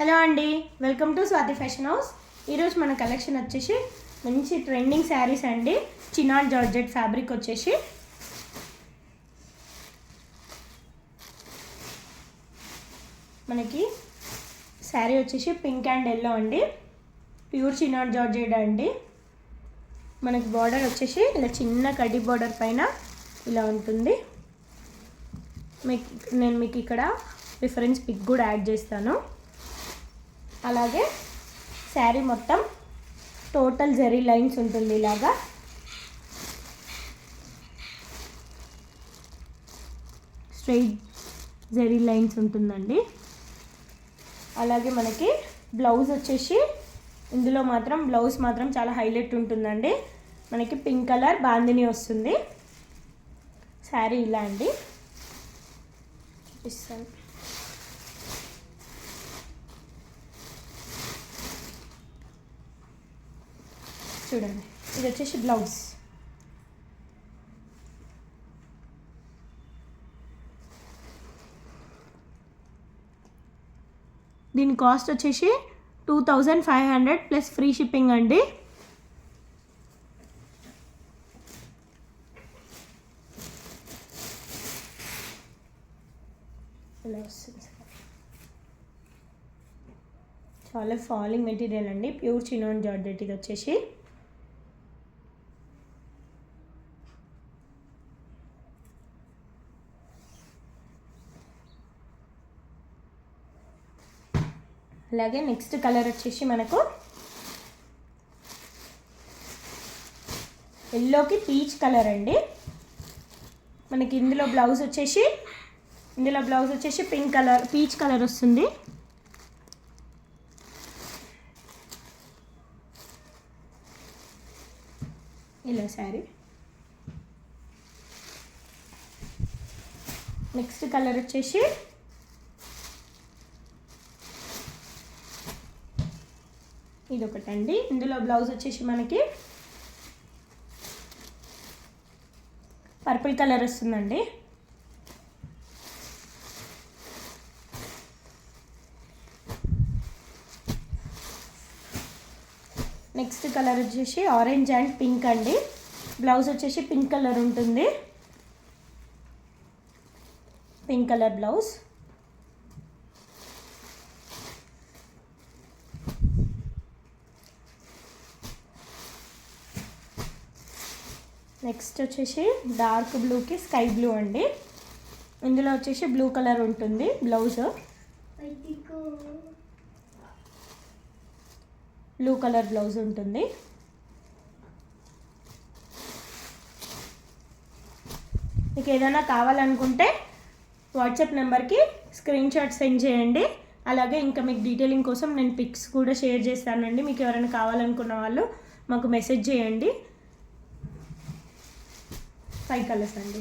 Hello అండి, welcome to Swathi fashion house. ఈరోజు మన కలెక్షన్ వచ్చేసి మంచి ట్రెండింగ్ శారీస్ అండి. చినాన్ జార్జెట్ ఫ్యాబ్రిక్ వచ్చేసి మనకి శారీ వచ్చేసి పింక్ అండ్ ఎల్లో అండి. ప్యూర్ చినాన్ జార్జెట్ అండి. మనకి బార్డర్ వచ్చేసి ఇలా చిన్న కడ్డీ బార్డర్ పైన ఇలా ఉంటుంది. నేను మీకు ఇక్కడ రిఫరెన్స్ పిక్ కూడా యాడ్ చేస్తాను. అలాగే శారీ మొత్తం టోటల్ జరీ లైన్స్ ఉంటుంది. ఇలాగా స్ట్రైట్ జరీ లైన్స్ ఉంటుందండి. అలాగే మనకి బ్లౌజ్ వచ్చేసి ఇందులో మాత్రం బ్లౌజ్ మాత్రం చాలా హైలైట్ ఉంటుందండి. మనకి పింక్ కలర్ బాందిని వస్తుంది. శారీ ఇలా అండి చూపిస్తాను. చూడండి, ఇది వచ్చేసి బ్లౌజ్. దీని కాస్ట్ వచ్చేసి 2500 ప్లస్ ఫ్రీ షిప్పింగ్ అండి. ఇలా వస్తుంది. చాలా ఫాలింగ్ మెటీరియల్ అండి. ప్యూర్ చినాన్ జార్జెట్ ఇది వచ్చేసి. అలాగే నెక్స్ట్ కలర్ వచ్చేసి మనకు ఎల్లోకి పీచ్ కలర్ అండి. మనకి ఇందులో బ్లౌజ్ వచ్చేసి పింక్ కలర్ పీచ్ కలర్ వస్తుంది. ఇలా శారీ. నెక్స్ట్ కలర్ వచ్చేసి ఇది ఒకటండి. ఇందులో బ్లౌజ్ వచ్చేసి మనకి పర్పుల్ కలర్ వస్తుందండి. నెక్స్ట్ కలర్ వచ్చేసి ఆరెంజ్ అండ్ పింక్ అండి. బ్లౌజ్ వచ్చేసి పింక్ కలర్ ఉంటుంది. Pink colour blouse. నెక్స్ట్ వచ్చేసి డార్క్ బ్లూకి స్కై బ్లూ అండి. ఇందులో వచ్చేసి బ్లూ కలర్ ఉంటుంది బ్లౌజ్. బ్లూ కలర్ బ్లౌజ్ ఉంటుంది. మీకు ఏదైనా కావాలనుకుంటే వాట్సాప్ నెంబర్కి స్క్రీన్ షాట్ సెండ్ చేయండి. అలాగే ఇంకా మీకు డీటెయిలింగ్ కోసం నేను పిక్స్ కూడా షేర్ చేస్తానండి. మీకు ఎవరైనా కావాలనుకున్న వాళ్ళు మాకు మెసేజ్ చేయండి. 5 కలర్స్ అండి.